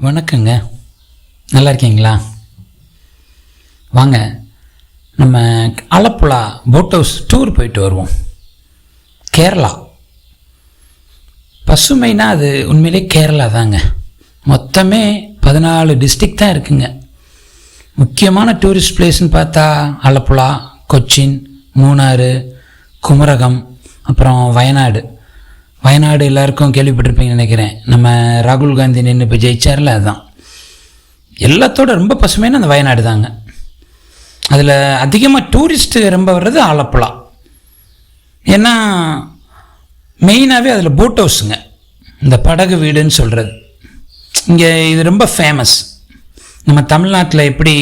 வணக்கங்க. நல்லா இருக்கீங்களா? வாங்க நம்ம ஆலப்புழா போட் ஹவுஸ் டூர் போயிட்டு வருவோம். கேரளா பசுமைனா அது உண்மையிலே கேரளா தாங்க. மொத்தமே 14 டிஸ்ட்ரிக்ட் தான் இருக்குங்க. முக்கியமான டூரிஸ்ட் பிளேஸ்ன்னு பார்த்தா ஆலப்புழா, கொச்சின், மூணாறு, குமரகம், அப்புறம் வயநாடு. வயநாடு எல்லாருக்கும் கேள்விப்பட்டிருப்பீங்கன்னு நினைக்கிறேன். நம்ம ராகுல் காந்தி நின்று இப்போ ஜெயிச்சார்ல, அதுதான். எல்லாத்தோட ரொம்ப பசுமையான அந்த வயநாடு தாங்க. அதில் அதிகமாக டூரிஸ்ட்டு ரொம்ப வர்றது ஆலப்புழா. ஏன்னா மெயினாகவே அதில் போட் ஹவுஸுங்க, இந்த படகு வீடுன்னு சொல்கிறது. இங்கே இது ரொம்ப ஃபேமஸ். நம்ம தமிழ்நாட்டில் எப்படி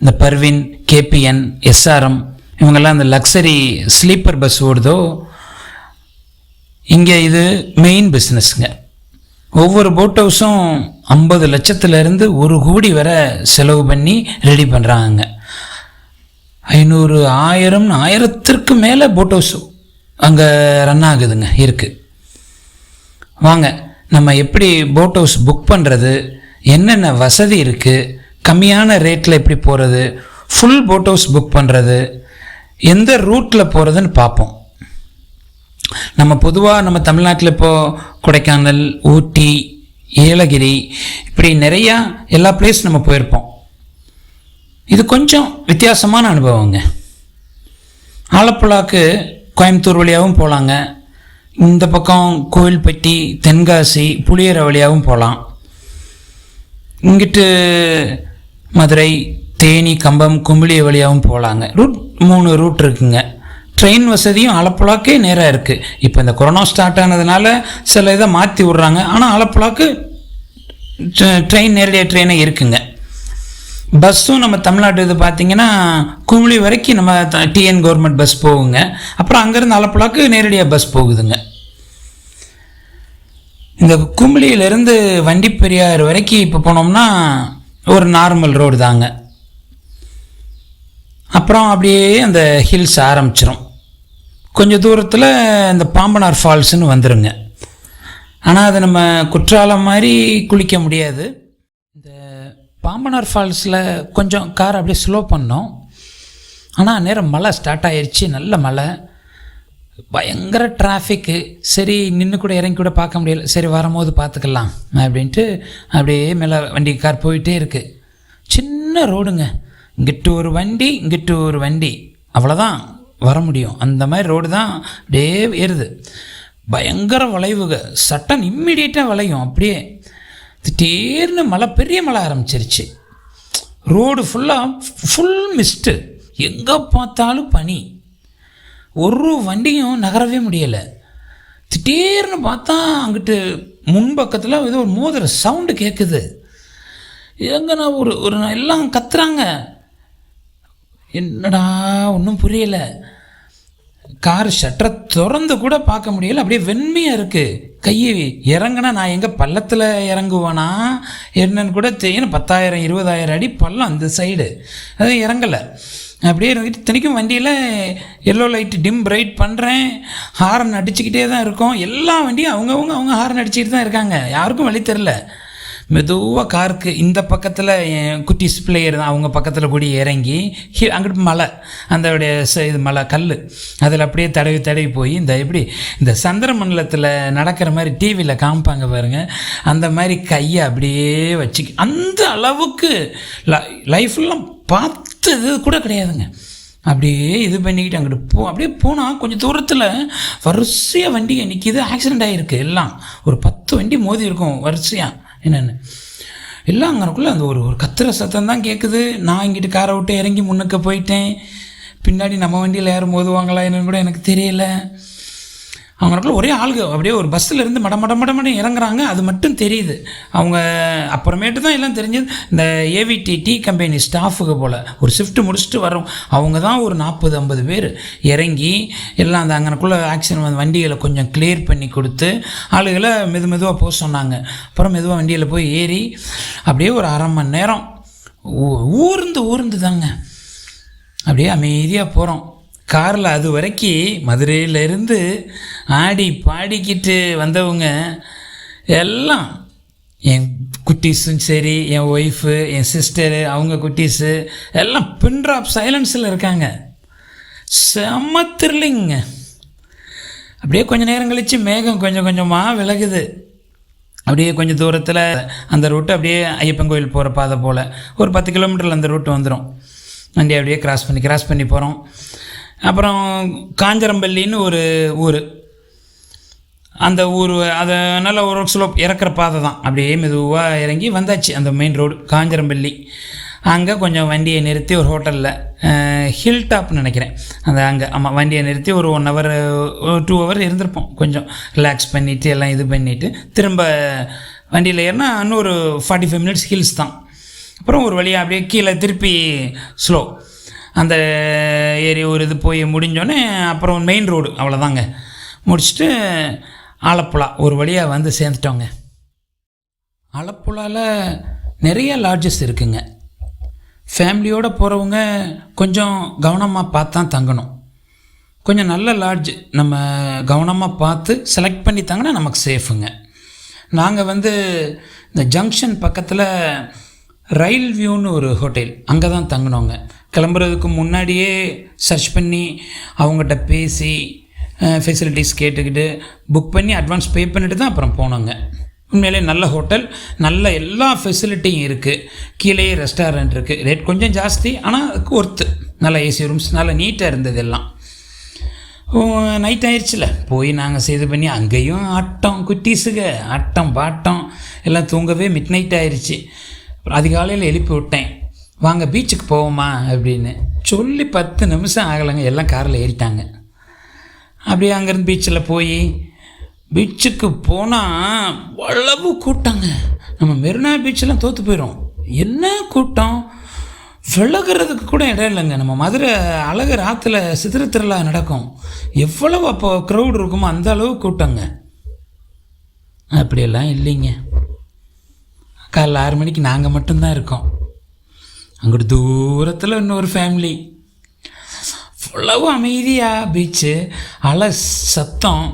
இந்த பர்வின், கேபிஎன், எஸ்ஆர்எம் இவங்கெல்லாம் அந்த லக்ஸரி ஸ்லீப்பர் பஸ் ஓடுதோ, இங்கே இது மெயின் பிஸ்னஸ்ங்க. ஒவ்வொரு போட் ஹவுஸும் 50 லட்சத்துலேருந்து 1 கோடி வரை செலவு பண்ணி ரெடி பண்ணுறாங்க. 500, 1000, 1000க்கு மேலே போட் ஹவுஸ் அங்கே ரன் ஆகுதுங்க, இருக்குது. வாங்க நம்ம எப்படி போட் ஹவுஸ் புக் பண்ணுறது, என்னென்ன வசதி இருக்குது, கம்மியான ரேட்டில் எப்படி போகிறது, ஃபுல் போட் ஹவுஸ் புக் பண்ணுறது, எந்த ரூட்டில் போகிறதுன்னு பார்ப்போம். நம்ம பொதுவாக நம்ம தமிழ்நாட்டில் இப்போது கொடைக்கானல், ஊட்டி, ஏலகிரி இப்படி நிறையா எல்லா பிளேஸ் நம்ம போயிருப்போம். இது கொஞ்சம் வித்தியாசமான அனுபவங்க. ஆலப்புழாக்கு கோயம்புத்தூர் வழியாகவும் போகலாங்க. இந்த பக்கம் கோவில்பட்டி, தென்காசி, புளியரை வழியாகவும் போகலாம். இங்கிட்டு மதுரை, தேனி, கம்பம், கும்பிளிய வழியாகவும் போகலாங்க. 3 ரூட் இருக்குங்க. ட்ரெயின் வசதியும் ஆலப்புழாக்கே நேராக இருக்குது. இப்போ இந்த கொரோனா ஸ்டார்ட் ஆனதுனால சில இதை மாற்றி விட்றாங்க. ஆனால் ஆலப்புழாக்கு ட்ரெயின், நேரடியாக ட்ரெயினே இருக்குங்க. பஸ்ஸும் நம்ம தமிழ்நாட்டு இது பார்த்திங்கன்னா குமிளி வரைக்கும் நம்ம டிஎன் கவர்மெண்ட் பஸ் போகுங்க. அப்புறம் அங்கேருந்து ஆலப்புழாக்கு நேரடியாக பஸ் போகுதுங்க. இந்த குமிளியிலேருந்து வண்டிப்பெரியார் வரைக்கும் இப்போ போனோம்னா ஒரு நார்மல் ரோடு தாங்க. அப்புறம் அப்படியே அந்த ஹில்ஸ் ஆரம்பிச்சிடும். கொஞ்சம் தூரத்தில் இந்த பாம்பனார் ஃபால்ஸ்னு வந்துடுங்க. ஆனால் அது நம்ம குற்றாலம் மாதிரி குளிக்க முடியாது. இந்த பாம்பனார் ஃபால்ஸில் கொஞ்சம் கார் அப்படியே ஸ்லோ பண்ணோம். ஆனால் நேரம் மழை ஸ்டார்ட் ஆகிடுச்சு, நல்ல மழை, பயங்கர டிராஃபிக்கு. சரி நின்று கூட இறங்கி கூட பார்க்க முடியல. சரி வரும்போது பார்த்துக்கலாம் அப்படின்ட்டு அப்படியே மேலே வண்டி கார் போயிட்டே இருக்குது. சின்ன ரோடுங்க, இங்கிட்டு ஒரு வண்டி, இங்கிட்டு ஒரு வண்டி, அவ்வளோதான் வர முடியும். அந்த மாதிரி ரோடு தான் அப்படியே ஏறுது. பயங்கர வளைவுக, சட்டன் இம்மிடியேட்டாக வளையும். அப்படியே திடீர்னு மழை, பெரிய மழை ஆரம்பிச்சிருச்சு. ரோடு ஃபுல் மிஸ்ட்டு, எங்கே பார்த்தாலும் பனி, ஒரு வண்டியும் நகரவே முடியலை. திடீர்னு பார்த்தா அங்கிட்டு முன்பக்கத்தில் ஏதோ ஒரு மோதிர சவுண்டு கேட்குது. எங்கன்னா ஒரு எல்லாம் கத்துறாங்க. என்னடா ஒன்றும் புரியலை. கார் ஷட்டரை திறந்து கூட பார்க்க முடியல, அப்படியே வெண்மையாக இருக்குது. கையை இறங்கினா நான் எங்கே பள்ளத்தில் இறங்குவேனா என்னன்னு கூட தெரியும். 10,000 20,000 அடி பள்ளம் அந்த சைடு, அது இறங்கலை. அப்படியே இருந்துட்டு தினைக்கும் வண்டியில் எல்லோ லைட்டு டிம் பிரைட் பண்ணுறேன், ஹாரன் அடிச்சுக்கிட்டே தான் இருக்கோம். எல்லா வண்டியும் அவங்க ஹாரன் அடிச்சுக்கிட்டு தான் இருக்காங்க. யாருக்கும் வழி தெரில. மெதுவாக காருக்கு இந்த பக்கத்தில் என் குட்டி பிளேயர் தான், அவங்க பக்கத்தில் கூடி இறங்கி அங்கிட்டு மலை, அந்த இது மலை கல், அதில் அப்படியே தடவி போய் இந்த சந்திர மண்டலத்தில் நடக்கிற மாதிரி டிவியில் காமிப்பாங்க பாருங்கள், அந்த மாதிரி கையை அப்படியே வச்சு அந்த அளவுக்கு லைஃப்லாம் பார்த்தது கூட கிடையாதுங்க. அப்படியே இது பண்ணிக்கிட்டு அங்கிட்டு அப்படியே போனால் கொஞ்சம் தூரத்தில் வரிசையாக வண்டியை நிற்கிது. ஆக்சிடெண்ட் ஆகிருக்கு. எல்லாம் ஒரு 10 வண்டி மோதி இருக்கும் வரிசையாக. என்னென்னு எல்லாம் அங்கனக்குள்ளே அந்த ஒரு கத்துற சத்தம் தான் கேட்குது. நான் இங்கிட்டு காரை விட்டு இறங்கி முன்னுக்க போயிட்டேன். பின்னாடி நம்ம வண்டியில் யாரும் மோதுவாங்களா என்னன்னு கூட எனக்கு தெரியல. அவங்களுக்குள்ள ஒரே ஆளுங்க அப்படியே ஒரு பஸ்ஸில் இருந்து மட இறங்குறாங்க, அது மட்டும் தெரியுது. அவங்க அப்புறமேட்டு தான் எல்லாம் தெரிஞ்சது. இந்த ஏவிடி டீ கம்பெனி ஸ்டாஃபுக்கு போல் ஒரு ஷிஃப்ட் முடிச்சுட்டு வரோம். அவங்க தான் ஒரு 40-50 பேர் இறங்கி எல்லாம் அந்த அங்கனக்குள்ளே ஆக்சிடென்ட் வண்டிகளை கொஞ்சம் கிளியர் பண்ணி கொடுத்து ஆளுகளை மெதுவாக போக சொன்னாங்க. அப்புறம் மெதுவாக வண்டியில் போய் ஏறி அப்படியே ஒரு 1/2 மணி நேரம் ஊர்ந்து தாங்க அப்படியே அமைதியாக போகிறோம். காரில் அது வரைக்கும் மதுரையிலேருந்து ஆடி பாடிக்கிட்டு வந்தவங்க எல்லாம் என் குட்டீஸும் சரி, என் ஒய்ஃபு, என் சிஸ்டரு, அவங்க குட்டீஸு எல்லாம் பின் ட்ராப் சைலன்ஸில் இருக்காங்க. செம்ம த்ரில்லிங்க. அப்படியே கொஞ்சம் நேரம் கழித்து மேகம் கொஞ்சம் கொஞ்சமாக விலகுது. அப்படியே கொஞ்சம் தூரத்தில் அந்த ரூட்டு அப்படியே ஐயப்பன் கோயில் போகிற பாதை போல் ஒரு 10 கிலோமீட்டரில் அந்த ரூட்டு வந்துடும். வண்டி அப்படியே கிராஸ் பண்ணி போகிறோம். அப்புறம் காஞ்சரம்பள்ளின்னு ஒரு ஊர். அந்த ஊர் அதை நல்ல ஒரு ஸ்லோப் இறக்குற பாதை தான். அப்படியே மெதுவாக இறங்கி வந்தாச்சு அந்த மெயின் ரோடு காஞ்சரம்பள்ளி. அங்கே கொஞ்சம் வண்டியை நிறுத்தி ஒரு ஹோட்டலில், ஹில் டாப்னு நினைக்கிறேன் அந்த அங்கே, ஆமாம், வண்டியை நிறுத்தி ஒரு 1 ஹவர் 2 ஹவர் இருந்திருப்போம். கொஞ்சம் ரிலாக்ஸ் பண்ணிவிட்டு எல்லாம் இது பண்ணிவிட்டு திரும்ப வண்டியில் ஏறினா இன்னும் ஒரு 45 மினிட்ஸ் ஹில்ஸ் தான். அப்புறம் ஒரு வழியாக அப்படியே கீழே திருப்பி ஸ்லோ அந்த ஏரி ஒரு இது போய் முடிஞ்சோடனே அப்புறம் மெயின் ரோடு அவ்வளோதாங்க. முடிச்சுட்டு ஆலப்புழா ஒரு வழியாக வந்து சேர்ந்துட்டோங்க. ஆலப்புழாவில் நிறைய லாட்ஜஸ் இருக்குங்க. ஃபேமிலியோடு போகிறவங்க கொஞ்சம் கவனமாக பார்த்து தான் தங்கணும். கொஞ்சம் நல்ல லாட்ஜ் நம்ம கவனமாக பார்த்து செலக்ட் பண்ணி தங்கினா நமக்கு சேஃபுங்க. நாங்கள் வந்து இந்த ஜங்ஷன் பக்கத்தில் ரயில் வியூன்னு ஒரு ஹோட்டல், அங்கே தான் தங்கினோங்க. கிளம்புறதுக்கு முன்னாடியே சர்ச் பண்ணி அவங்ககிட்ட பேசி ஃபெசிலிட்டிஸ் கேட்டுக்கிட்டு புக் பண்ணி அட்வான்ஸ் பே பண்ணிவிட்டு தான் அப்புறம் போனோங்க. உண்மையிலே நல்ல ஹோட்டல், நல்ல எல்லா ஃபெசிலிட்டியும் இருக்குது. கீழே ரெஸ்டாரண்ட் இருக்குது. ரேட் கொஞ்சம் ஜாஸ்தி, ஆனால் அதுக்கு ஒர்த்து. நல்ல ஏசி ரூம்ஸ், நல்லா நீட்டாக இருந்தது எல்லாம். நைட் ஆயிடுச்சுல போய் நாங்கள் செய்து பண்ணி அங்கேயும் ஆட்டம், குட்டீஸுங்க ஆட்டம் பாட்டம் எல்லாம் தூங்கவே மிட் நைட் ஆயிடுச்சு. அதிகாலையில் எழுப்பி விட்டேன், வாங்க பீச்சுக்கு போவோமா அப்படின்னு சொல்லி 10 நிமிஷம் ஆகலைங்க, எல்லாம் காரில் ஏறிட்டாங்க. அப்படியே அங்கேருந்து பீச்சில் போய் பீச்சுக்கு போனால் அவ்வளவு கூட்டங்க. நம்ம மெரினா பீச்செல்லாம் தோற்று போயிடும். என்ன கூட்டம், விலகிறதுக்கு கூட இடம் இல்லைங்க. நம்ம மதுரை அழகர் ஆற்றுல சித்திரை திருவிழா நடக்கும், எவ்வளவு அப்போ க்ரௌட் இருக்குமோ அந்த அளவு கூட்டங்க. அப்படியெல்லாம் இல்லைங்க. காலைல 6 மணிக்கு நாங்கள் மட்டும்தான் இருக்கோம். அங்கிட்டு தூரத்தில் இன்னொரு ஃபேமிலி. அவ்வளவு அமைதியாக பீச்சு, அலை சத்தம்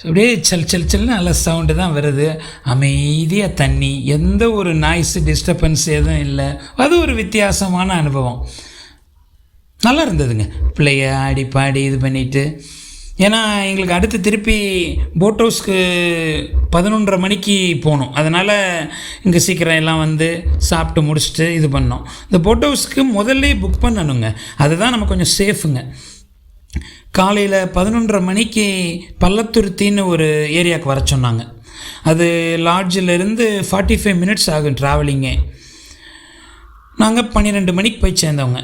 அப்படியே செல்னு நல்ல சவுண்டு தான் வருது. அமைதியாக தண்ணி, எந்த ஒரு நாய்ஸு டிஸ்டர்பன்ஸ் எதுவும் இல்லை. அது ஒரு வித்தியாசமான அனுபவம். நல்லா இருந்ததுங்க. பிள்ளைய ஆடி பாடி இது பண்ணிவிட்டு, ஏன்னா எங்களுக்கு அடுத்து திருப்பி போட் ஹவுஸ்க்கு 11:30 மணிக்கு போகணும். அதனால் இங்கே சீக்கிரம் எல்லாம் வந்து சாப்பிட்டு முடிச்சுட்டு இது பண்ணோம். இந்த போட் ஹவுஸ்க்கு முதல்ல புக் பண்ணணுங்க, அதுதான் நம்ம கொஞ்சம் சேஃபுங்க. காலையில் 11:30 மணிக்கு பள்ளத்துருத்தின்னு ஒரு ஏரியாவுக்கு வர சொன்னாங்க. அது லாட்ஜிலேருந்து 45 மினிட்ஸ் ஆகும் ட்ராவலிங்கே. நாங்கள் 12 மணிக்கு போய் சேர்ந்தவங்க.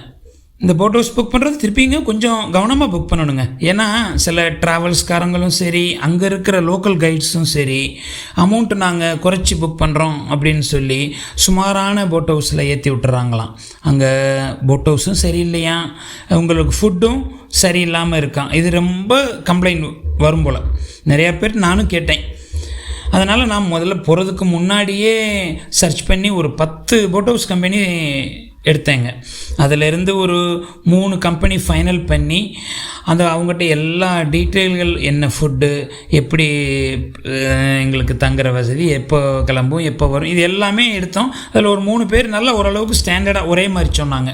இந்த போட் ஹவுஸ் புக் பண்ணுறது திருப்பிங்க கொஞ்சம் கவனமாக புக் பண்ணணுங்க. ஏன்னா சில ட்ராவல்ஸ்காரங்களும் சரி, அங்கே இருக்கிற லோக்கல் கைட்ஸும் சரி, அமௌண்ட்டு நாங்கள் குறைச்சி புக் பண்ணுறோம் அப்படின்னு சொல்லி சுமாரான போட் ஹவுஸில் ஏற்றி விட்டுறாங்களாம். அங்கே போட் ஹவுஸும் சரியில்லையா, உங்களுக்கு ஃபுட்டும் சரியில்லாமல் இருக்கான். இது ரொம்ப கம்ப்ளைண்ட் வரும் போல், நிறையா பேர் நானும் கேட்டேன். அதனால் நான் முதல்ல போகிறதுக்கு முன்னாடியே சர்ச் பண்ணி ஒரு 10 போட் ஹவுஸ் கம்பெனி எடுத்தேங்க. அதிலிருந்து ஒரு 3 கம்பெனி ஃபைனல் பண்ணி அந்த அவங்ககிட்ட எல்லா டீட்டெயில்கள், என்ன ஃபுட்டு, எப்படி எங்களுக்கு தங்குற வசதி, எப்போ கிளம்பும், எப்போ வரும், இது எல்லாமே எடுத்தோம். அதில் ஒரு 3 பேர் நல்ல ஓரளவுக்கு ஸ்டாண்டர்டாக ஒரே மாதிரி சொன்னாங்க.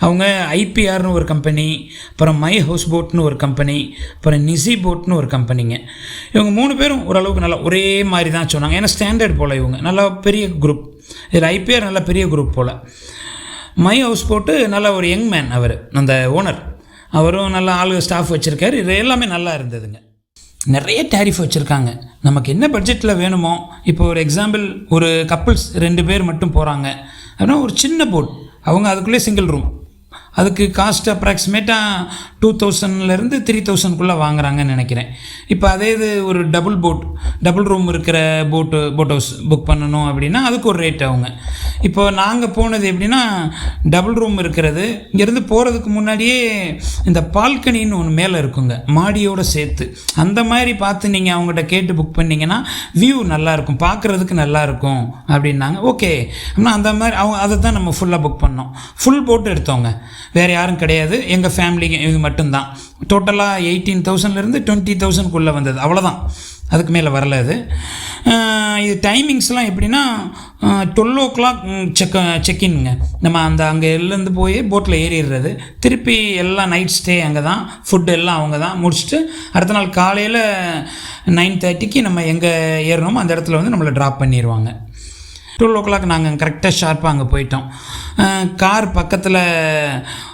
அவங்க ஐபிஆர்னு ஒரு கம்பெனி, அப்புறம் மை ஹவுஸ் போட்னு ஒரு கம்பெனி, அப்புறம் நிசி போட்னு ஒரு கம்பெனிங்க. இவங்க 3 பேரும் ஓரளவுக்கு நல்லா ஒரே மாதிரி தான் சொன்னாங்க. ஏன்னா ஸ்டாண்டர்ட் போல் இவங்க நல்லா பெரிய குரூப். இதில் ஐபிஆர் நல்லா பெரிய குரூப் போல். மை ஹவுஸ் போட்டு நல்ல ஒரு யங் மேன், அவர் அந்த ஓனர், அவரும் நல்ல ஆளு ஸ்டாஃப் வச்சுருக்காரு. இது எல்லாமே நல்லா இருந்ததுங்க. நிறைய டேரிஃப் வச்சுருக்காங்க. நமக்கு என்ன பட்ஜெட்டில் வேணுமோ, இப்போ ஒரு எக்ஸாம்பிள் ஒரு கப்புள்ஸ் 2 பேர் மட்டும் போகிறாங்க அப்படின்னா ஒரு சின்ன போட், அவங்க அதுக்குள்ளே சிங்கிள் ரூம், அதுக்கு காஸ்ட் அப்ராக்சிமேட்டாக 2000லேருந்து 3000க்குள்ளே வாங்குறாங்கன்னு நினைக்கிறேன். இப்போ அதே இது ஒரு டபுள் ரூம் இருக்கிற போட் ஹவுஸ் புக் பண்ணணும் அப்படின்னா அதுக்கு ஒரு ரேட் ஆகுங்க. இப்போ நாங்கள் போனது எப்படின்னா, டபுள் ரூம் இருக்கிறது இங்கேருந்து போகிறதுக்கு முன்னாடியே இந்த பால்கனின்னு ஒன்று மேலே இருக்குங்க, மாடியோடு சேர்த்து. அந்த மாதிரி பார்த்து நீங்கள் அவங்ககிட்ட கேட்டு புக் பண்ணிங்கன்னா வியூ நல்லாயிருக்கும், பார்க்குறதுக்கு நல்லாயிருக்கும் அப்படின்னாங்க. ஓகே, ஆனால் அந்த மாதிரி அதை தான் நம்ம ஃபுல்லாக புக் பண்ணோம். ஃபுல் போட்டு எடுத்தோங்க, வேறு யாரும் கிடையாது, எங்கள் ஃபேமிலிக்கு இது மட்டும்தான். டோட்டலாக 18,000லேருந்து 20,000க்குள்ளே வந்தது, அவ்வளோதான். அதுக்கு மேலே வரல அது. இது டைமிங்ஸ்லாம் எப்படின்னா 12 செக்இன்ங்க. நம்ம அங்கே எல்லேருந்து போய் போட்டில் ஏறிடுறது, திருப்பி எல்லாம் நைட் ஸ்டே அங்கே தான், ஃபுட்டு எல்லாம் அவங்க தான் முடிச்சுட்டு அடுத்த நாள் காலையில் 9:30க்கு நம்ம எங்கே ஏறணுமோ அந்த இடத்துல வந்து நம்மளை ட்ராப் பண்ணிடுவாங்க. 12 நாங்கள் கரெக்டாக ஷார்ப்பாக அங்கே போயிட்டோம். கார் பக்கத்தில்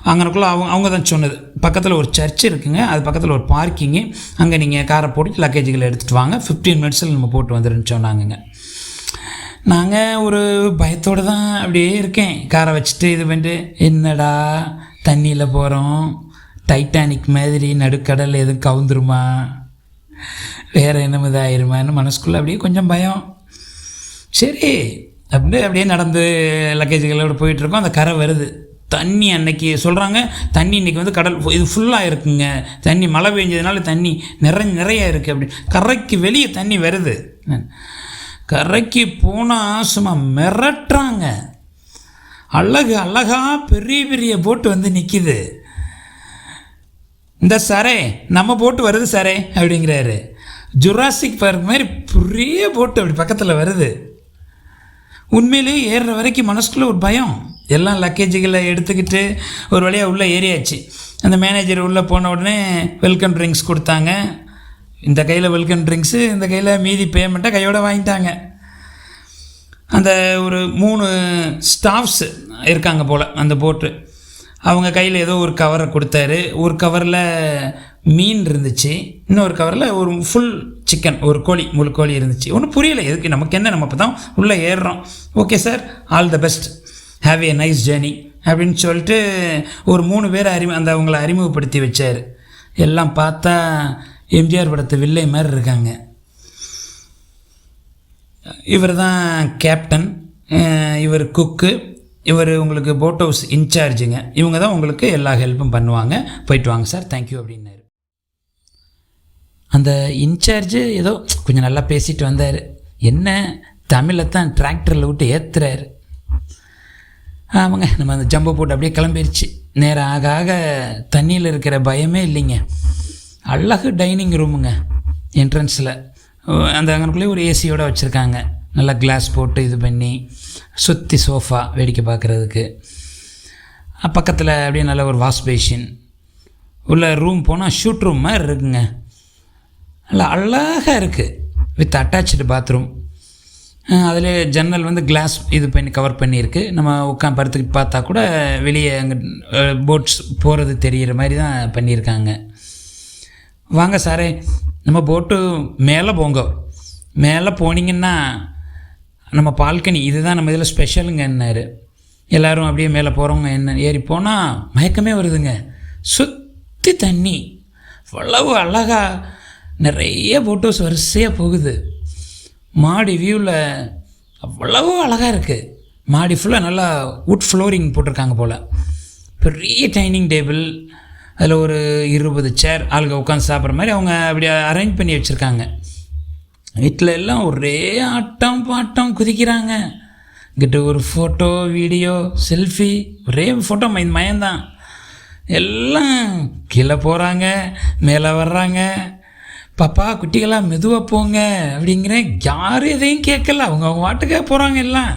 அங்கனக்குள்ளே அவங்க தான் சொன்னது, பக்கத்தில் ஒரு சர்ச் இருக்குங்க, அது பக்கத்தில் ஒரு பார்க்கிங்கு, அங்கே நீங்கள் காரை போட்டு லக்கேஜுகளை எடுத்துகிட்டு வாங்க, 15 மினிட்ஸில் நம்ம போட்டு வந்துடுன்னு சொன்னாங்கங்க. நாங்கள் ஒரு பயத்தோடு தான் அப்படியே இருக்கேன், காரை வச்சுட்டு இது பண்ணிட்டு, என்னடா தண்ணியில் போகிறோம், டைட்டானிக் மாதிரி நடுக்கடல் எதுவும் கவுந்துருமா, வேறு என்னமோ இதாயிருமான்னு மனசுக்குள்ளே அப்படியே கொஞ்சம் பயம். சரி அப்படியே நடந்து லக்கேஜுகளோடு போயிட்டுருக்கோம். அந்த கரை வருது, தண்ணி அன்னைக்கு சொல்கிறாங்க, தண்ணி இன்றைக்கி வந்து கடல் இது ஃபுல்லாக இருக்குங்க, தண்ணி மழை பெஞ்சதுனால தண்ணி நிறைய இருக்குது. அப்படி கரைக்கு வெளியே தண்ணி வருது. கரைக்கு போனால் சும்மா மிரட்டுறாங்க, அழகாக பெரிய போட்டு வந்து நிற்கிது. இந்த சாரே நம்ம போட்டு வருது சாரே அப்படிங்கிறாரு. ஜுராசிக் பார்க் மாதிரி பெரிய போட்டு அப்படி பக்கத்தில் வருது. உண்மையிலேயே ஏறுற வரைக்கும் மனசுக்குள்ளே ஒரு பயம். எல்லாம் லக்கேஜுகளை எடுத்துக்கிட்டு ஒரு வழியாக உள்ளே ஏறியாச்சு. அந்த மேனேஜர் உள்ளே போன உடனே வெல்கம் ட்ரிங்க்ஸ் கொடுத்தாங்க. இந்த கையில் வெல்கம் ட்ரிங்க்ஸு, இந்த கையில் மீதி பேமெண்ட்டை கையோடு வாங்கிட்டாங்க. அந்த ஒரு 3 ஸ்டாஃப்ஸ் இருக்காங்க போல் அந்த போட்டு, அவங்க கையில் ஏதோ ஒரு கவரை கொடுத்தாரு. ஒரு கவரில் மீன் இருந்துச்சு, இன்னொரு கவரில் ஒரு ஃபுல் சிக்கன், ஒரு முழு கோழி இருந்துச்சு. ஒன்றும் புரியலை எதுக்கு, நமக்கு என்ன, நம்ம இப்போ தான் உள்ளே ஏறுறோம். Okay sir, all the best, have a nice journey அப்படின்னு சொல்லிட்டு ஒரு 3 பேரை அவங்கள அறிமுகப்படுத்தி வச்சார். எல்லாம் பார்த்தா எம்ஜிஆர் படத்து வில்லை மாதிரி இருக்காங்க. இவர் தான் கேப்டன், இவர் குக்கு, இவர் உங்களுக்கு போட் ஹவுஸ் இன்சார்ஜுங்க. இவங்க தான் உங்களுக்கு எல்லா ஹெல்ப்பும் பண்ணுவாங்க, போயிட்டு வாங்க சார், தேங்க்யூ அப்படின்னாரு. அந்த இன்சார்ஜு ஏதோ கொஞ்சம் நல்லா பேசிட்டு வந்தார். என்ன தமிழை தான் டிராக்டரில் விட்டு ஏற்றுறாரு. ஆமாங்க, நம்ம அந்த ஜம்பை போட்டு அப்படியே கிளம்பிடுச்சு. நேரம் ஆக தண்ணியில் இருக்கிற பயமே இல்லைங்க. அழகு டைனிங் ரூமுங்க, என்ட்ரன்ஸில் அந்த அங்கனுக்குள்ளே ஒரு ஏசியோடு வச்சுருக்காங்க, நல்லா கிளாஸ் போட்டு இது பண்ணி, சுற்றி சோஃபா வேடிக்கை பார்க்குறதுக்கு. பக்கத்தில் அப்படியே நல்ல ஒரு வாஷ் பேஷின். உள்ள ரூம் போனால் ஷூட் ரூம் மாதிரி இருக்குங்க, நல்லா அழகாக இருக்குது, வித் அட்டாச்சு பாத்ரூம். அதில் ஜன்னல் வந்து கிளாஸ் இது பண்ணி கவர் பண்ணியிருக்கு. நம்ம படுத்துக்கிட்டு பார்த்தா கூட வெளியே அங்கே போட்ஸ் போகிறது தெரிகிற மாதிரி தான் பண்ணியிருக்காங்க. வாங்க சாரே, நம்ம போட்டு மேலே போங்க, மேலே போனீங்கன்னா நம்ம பால்கனி இதுதான் நம்ம இதில் ஸ்பெஷலுங்கன்னாரு. எல்லோரும் அப்படியே மேலே போகிறவங்க என்ன ஏறி போனால் மயக்கமே வருதுங்க. சுற்றி தண்ணி, அவ்வளவு அழகாக நிறைய போட்டோஸ் வரிசையாக போகுது. மாடி வியூவில் அவ்வளவு அழகாக இருக்குது. மாடி ஃபுல்லாக நல்லா வுட் ஃப்ளோரிங் போட்டிருக்காங்க போல். பெரிய டைனிங் டேபிள், அதில் ஒரு 20 சேர், ஆளுங்க உட்காந்து சாப்பிட்ற மாதிரி அவங்க அப்படி அரேஞ்ச் பண்ணி வச்சுருக்காங்க. வீட்டில் எல்லாம் ஒரே ஆட்டம் பாட்டம் குதிக்கிறாங்க. கிட்ட ஒரு ஃபோட்டோ வீடியோ செல்ஃபி, ஒரே ஃபோட்டோ மயம்தான். எல்லாம் கீழே போகிறாங்க, மேலே வர்றாங்க. பாப்பா குட்டிகளாக மெதுவாக போங்க அப்படிங்கிறேன். யாரும் எதையும் கேட்கல, அவங்க வாட்டுக்கே போகிறாங்க எல்லாம்.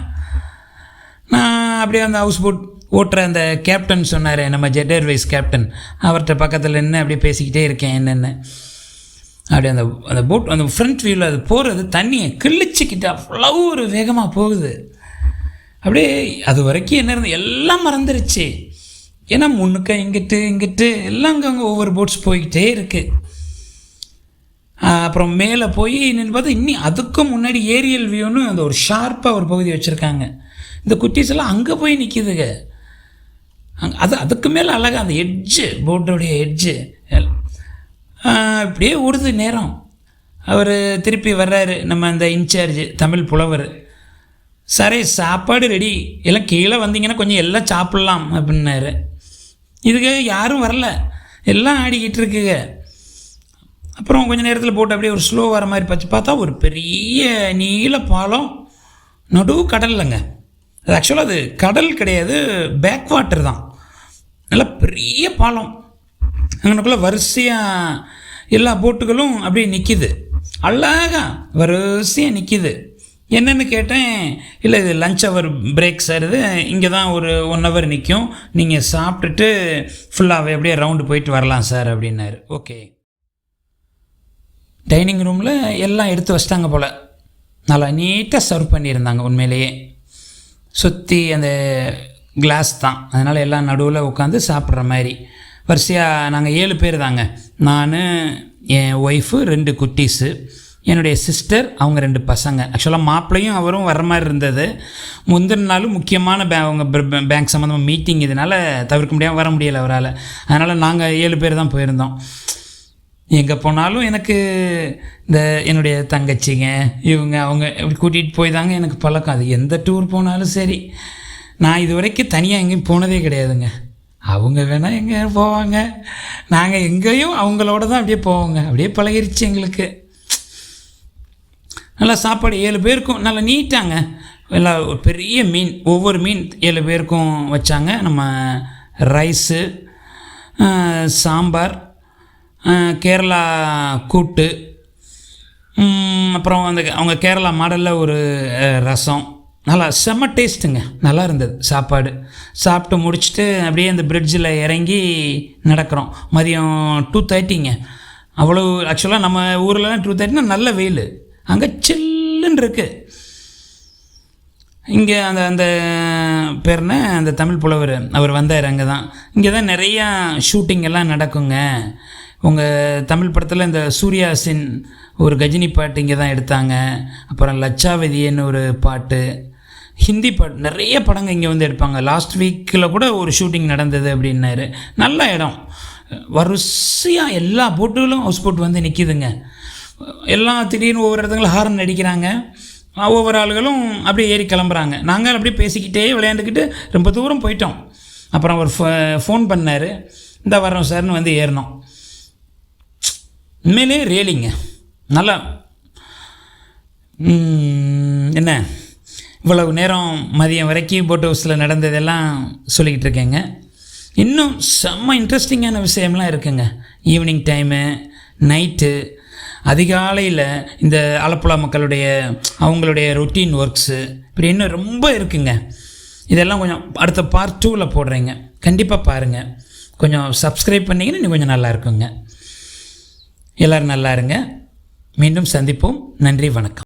நான் அப்படியே அந்த ஹவுஸ் போட் ஓட்டுற அந்த கேப்டன் சொன்னார், நம்ம ஜெட் ஏர்வேஸ் கேப்டன், அவர்கிட்ட பக்கத்தில் என்ன அப்படியே பேசிக்கிட்டே இருக்கேன் என்னென்ன. அப்படியே அந்த போட் அந்த ஃப்ரண்ட் வியூவில் அது போகிறது தண்ணியை கிழிச்சிக்கிட்டு அவ்வளோ ஒரு வேகமாக போகுது. அப்படியே அது வரைக்கும் என்ன இருந்து எல்லாம் மறந்துருச்சு. ஏன்னா முன்னுக்க இங்கிட்டு எல்லாம் அங்கே ஒவ்வொரு போட்ஸ் போய்கிட்டே இருக்குது. அப்புறம் மேலே போய் என்னென்னு பார்த்தா இன்னும் அதுக்கும் முன்னாடி ஏரியல் வியூன்னு அந்த ஒரு ஷார்ப்பாக ஒரு பகுதி வச்சுருக்காங்க. இந்த குட்டீஸ் எல்லாம் அங்கே போய் நிற்கிதுங்க. அதுக்கு மேலே அழகாக அந்த எட்ஜு, போட்டோடைய எட்ஜு இப்படியே ஓடுது நேரம். அவர் திருப்பி வர்றாரு, நம்ம அந்த இன்சார்ஜ் தமிழ் புலவர். சரி சாப்பாடு ரெடி, எல்லாம் கீழே வந்தீங்கன்னா கொஞ்சம் எல்லாம் சாப்பிட்லாம் அப்படின்னாரு. இதுக்கு யாரும் வரல, எல்லாம் ஆடிக்கிட்டு இருக்குங்க. அப்புறம் கொஞ்சம் நேரத்தில் போட்டு அப்படியே ஒரு ஸ்லோ வர மாதிரி பார்த்தா ஒரு பெரிய நீல பாலம் நடு கடல்லைங்க. அது ஆக்சுவலாக அது கடல் கிடையாது, பேக் வாட்டர் தான். நல்லா பெரிய பாலம். அங்கனக்குள்ளே வரிசையாக எல்லா போட்டுகளும் அப்படியே நிற்கிது. அழகா வரிசையாக நிற்கிது. என்னென்னு கேட்டேன். இல்லை இது லஞ்ச் ஹவர் பிரேக் சார், இது இங்கே தான் ஒரு 1 ஹவர் நிற்கும், நீங்கள் சாப்பிட்டுட்டு ஃபுல்லாகவே அப்படியே ரவுண்டு போயிட்டு வரலாம் சார் அப்படின்னாரு. ஓகே. டைனிங் ரூமில் எல்லாம் எடுத்து வச்சிட்டாங்க போல். நல்லா நீட்டாக சர்வ் பண்ணியிருந்தாங்க. உண்மையிலேயே சுற்றி அந்த கிளாஸ் தான், அதனால் எல்லாம் நடுவில் உட்காந்து சாப்பிட்ற மாதிரி வரிசையாக. நாங்கள் 7 பேர் தாங்க. நான், என் ஒய்ஃபு, 2 குட்டீஸு, என்னுடைய சிஸ்டர், அவங்க 2 பசங்க. ஆக்சுவலாக மாப்பிள்ளையும் அவரும் வர மாதிரி இருந்தது. முந்தின நாளும் முக்கியமான அவங்க பேங்க் சம்மந்தமாக மீட்டிங், இதனால் தவிர்க்க முடியாமல் வர முடியலை அவரால். அதனால் நாங்கள் 7 பேர் தான் போயிருந்தோம். எங்கே போனாலும் எனக்கு இந்த என்னுடைய தங்கச்சிங்க இவங்க அவங்க இப்படி கூட்டிகிட்டு போய் தாங்க எனக்கு பழக்கம். அது எந்த டூர் போனாலும் சரி. நான் இது வரைக்கும் தனியாக எங்கேயும் போனதே கிடையாதுங்க. அவங்க வேணால் எங்கே போவாங்க, நாங்கள் எங்கேயும் அவங்களோட தான் அப்படியே போவோங்க. அப்படியே பழகிருச்சு எங்களுக்கு. நல்லா சாப்பாடு 7 பேருக்கும் நல்லா நீட்டாங்க. எல்லாம் ஒரு பெரிய மீன், ஒவ்வொரு மீன் 7 பேருக்கும் வச்சாங்க. நம்ம ரைஸு, சாம்பார், கேரளா கூட்டு, அப்புறம் அவங்க கேரளா மாடலில் ஒரு ரசம். நல்லா செம்ம டேஸ்ட்டுங்க, நல்லா இருந்தது சாப்பாடு. சாப்பிட்டு முடிச்சுட்டு அப்படியே அந்த பிரிட்ஜில் இறங்கி நடக்கிறோம். மதியம் 2:30ங்க. அவ்வளோ ஆக்சுவலாக நம்ம ஊரில் 2:30னா நல்ல வெயில், அங்கே சில்லுன்னு இருக்குது. இங்கே அந்த பேர்னா அந்த தமிழ் புலவர் அவர் வந்தார். அங்கே தான், இங்கே தான் நிறையா ஷூட்டிங் எல்லாம் நடக்குங்க. உங்கள் தமிழ் படத்தில் இந்த சூர்யாசின் ஒரு கஜினி பாட்டு இங்கே தான் எடுத்தாங்க. அப்புறம் லட்சாவதின்னு ஒரு பாட்டு, ஹிந்தி பாட்டு, நிறைய படங்கள் இங்கே வந்து எடுப்பாங்க. லாஸ்ட் வீக்கில் கூட ஒரு ஷூட்டிங் நடந்தது அப்படின்னாரு. நல்ல இடம், வரிசையாக எல்லா போட்டுகளும் ஹவுஸ் போட்டு வந்து நிற்கிதுங்க. எல்லாம் திடீர்னு ஒவ்வொரு இடத்துங்களும் ஹாரன் அடிக்கிறாங்க. ஒவ்வொரு ஆளுகளும் அப்படியே ஏறி கிளம்புறாங்க. நாங்கள் அப்படியே பேசிக்கிட்டே விளையாண்டுக்கிட்டு ரொம்ப தூரம் போயிட்டோம். அப்புறம் அவர் ஃபோன் பண்ணார், இந்த வரோம் சார்னு வந்து ஏறினோம். உண்மையிலே ரியலிங்க, நல்லா என்ன இவ்வளவு நேரம் மதியம் வரைக்கும் போட் ஹவுஸில் நடந்ததெல்லாம் சொல்லிக்கிட்டு இருக்கேங்க. இன்னும் செம்ம இன்ட்ரெஸ்டிங்கான விஷயம்லாம் இருக்குங்க. ஈவினிங் டைமு, நைட்டு, அதிகாலையில் இந்த ஆலப்புழா மக்களுடைய அவங்களுடைய ரொட்டீன் ஒர்க்ஸு, இப்படி இன்னும் ரொம்ப இருக்குங்க. இதெல்லாம் கொஞ்சம் அடுத்த பார்ட் 2ல் போடுறேங்க, கண்டிப்பாக பாருங்கள். கொஞ்சம் சப்ஸ்கிரைப் பண்ணிங்கன்னா இன்னும் கொஞ்சம் நல்லா இருக்குங்க. எல்லோரும் நல்லா இருங்க. மீண்டும் சந்திப்போம். நன்றி, வணக்கம்.